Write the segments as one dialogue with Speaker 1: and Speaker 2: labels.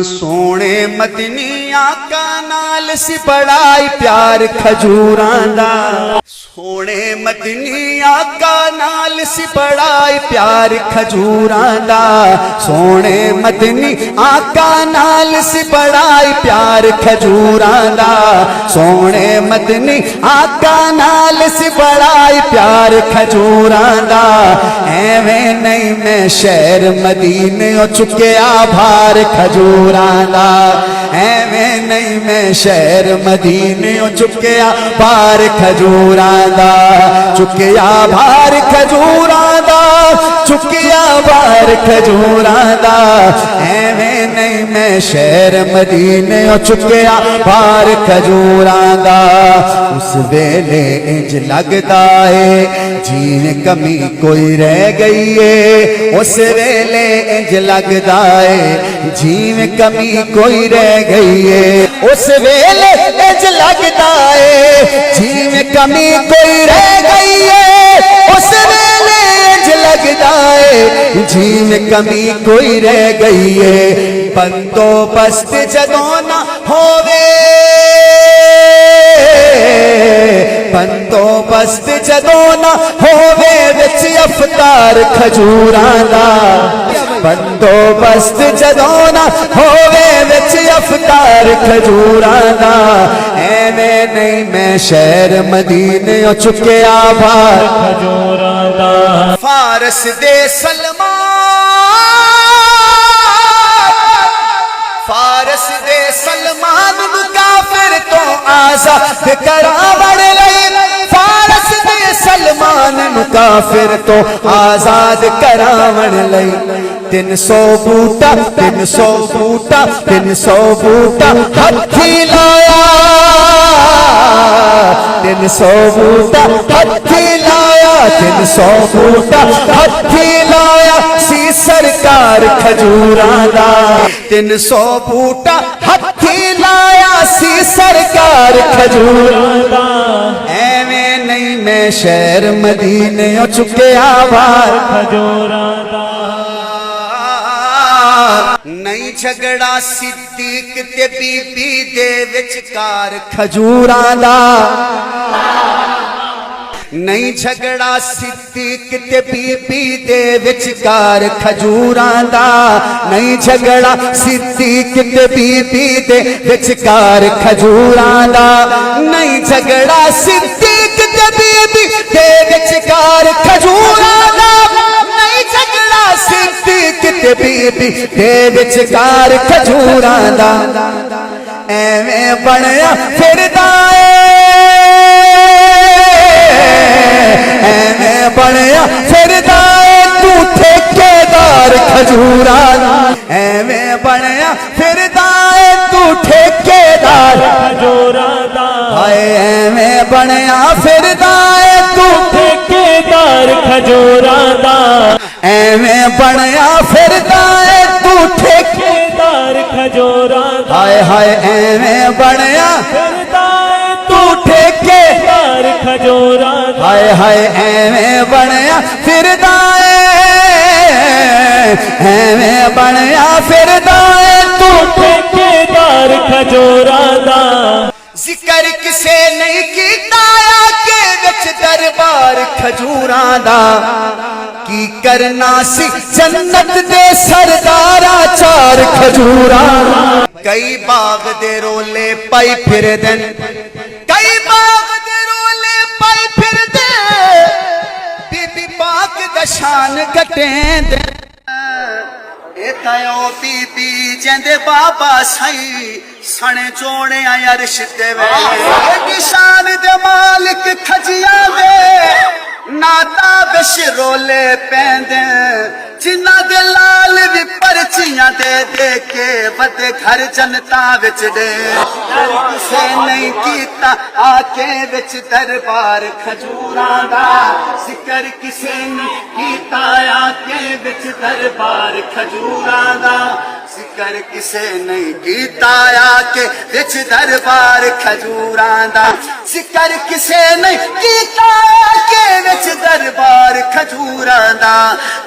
Speaker 1: سونے مدنی آقا نال سی بڑائی پیار کھجوراں دا سونے مدنی آقا نال سی بڑائی پیار کھجوراں دا سونے مدنی آقا نال سی بڑائی پیار کھجوراں دا سونے مدنی آقا نال سی بڑائی پیار کھجوراں دا ایویں نہیں میں شہر مدینے چکیا بھار کھجوراں دا ایویں نہیں میں شہر مدینے چکیا بھار کھجوراں دا چکیا بھار کھجوراں دا چکیا بھار کھجوراں دا ایویں نہیں میں شہر مدینے چکیا بھار کھجوراں دا اس ویلے انج لگدا ہے جین کمی کوئی رہ گئی ہے اس ویلے انج لگدا ہے جین کمی کوئی رہ گئی ہے اس ویلے انج لگدا ہے جین کمی کوئی رہ گئی ہے اس ویلے انج لگدا ہے جین کمی کوئی رہ گئی ہے بندوبست جدوں نہ ہووے بندوبست جدوں نہ ہووے وچ افطار کھجوراں دا بندوبست جدوں نہ ہووے وچ افطار کھجوراں دا ایویں نہیں میں شہر مدینے چکیا بھار کھجوراں دا فارس دے سلمان فارس دے سلمان نو کافر تو آزاد کراون لئی فارس دے سلمان نو کافر تو آزاد کراون لئی 300 بوٹا 300 بوٹا 300 بوٹا ہتھی لایا 300 بوٹا ہتھی لایا 300 بوٹا ہتھی لایا سی سرکار کھجوراں دا 300 بوٹا ہتھی لایا سی سرکار کھجوراں دا ایویں نہیں میں شہر مدینے چکیا بھار کھجوراں دا نہیں جھگڑا صدیق تے بی بی دے وچکار کھجوراں دا نہیں جھگڑا صدیق تے بی بی دے وچکار کھجوراں دا نہیں جھگڑا صدیق تے بی بی دے وچکار کھجوراں دا نہیں جھگڑا صدیق تے بی بی دے وچکار کھجوراں دا نہیں جھگڑا صدیق تے بی بی دے وچکار کھجوراں دا ایویں بنیا پھردا ایویں بنیا پھردا تو ٹھیکیدار کھجوراں دا ایویں بنیا پھردا تو ٹھیکیدار کھجوراں دا ہائے ایویں بنیا پھردا تو ٹھیکیدار کھجوراں دا ایویں بنیا پھردا تو ٹھیکیدار کھجوراں دا ہائے ہائے ایویں بنیا پھردا تو ٹھیکیدار کھجوراں دا ہائے ہائے ایویں بنیا پھردا ایویں بنیا پھردا تو ٹھیکیدار کھجوراں دا ذکر کسے نہیں کیتا کہ وچ دربار کھجوراں دا کی کرنا سی جنت دے سردارا چار کھجوراں کئی باغ دے رولے پائی پھر دن کئی باغ دے رولے پائی پھر دن بی بی پاک دا شان گھٹیں دن ایتایوں بی بی جندے بابا سائی سنے جوڑے آیا عرش دے وے ایڈی شان دے مالک کھجیا وے ناتا بش رولے پیندے جنہ دے لال بھی پرچیاں دے دے کے ودے گھر جنتا وچ دے کسے نہیں کیتا آکے وچ دربار کھجوراں دا ذکر کسے نہیں کیتا آکے وچ دربار کھجوراں دا ਜ਼ਿਕਰ ਕਿਸੇ ਨਹੀਂ ਕੀਤਾ ਆ ਕੇ ਵਿੱਚ ਦਰਬਾਰ ਖਜੂਰਾਂ ਦਾ ਜ਼ਿਕਰ ਕਿਸੇ ਨਹੀਂ ਕੀਤਾ ਆ ਕੇ ਵਿੱਚ ਦਰਬਾਰ ਖਜੂਰਾਂ ਦਾ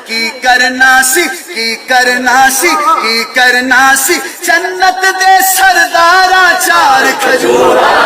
Speaker 1: ਕੀ ਕਰਨਾ ਸੀ ਕੀ ਕਰਨਾ ਸੀ ਕੀ ਕਰਨਾ ਸੀ ਜੰਨਤ ਦੇ ਸਰਦਾਰਾਂ ਚਾਰ ਖਜੂਰਾਂ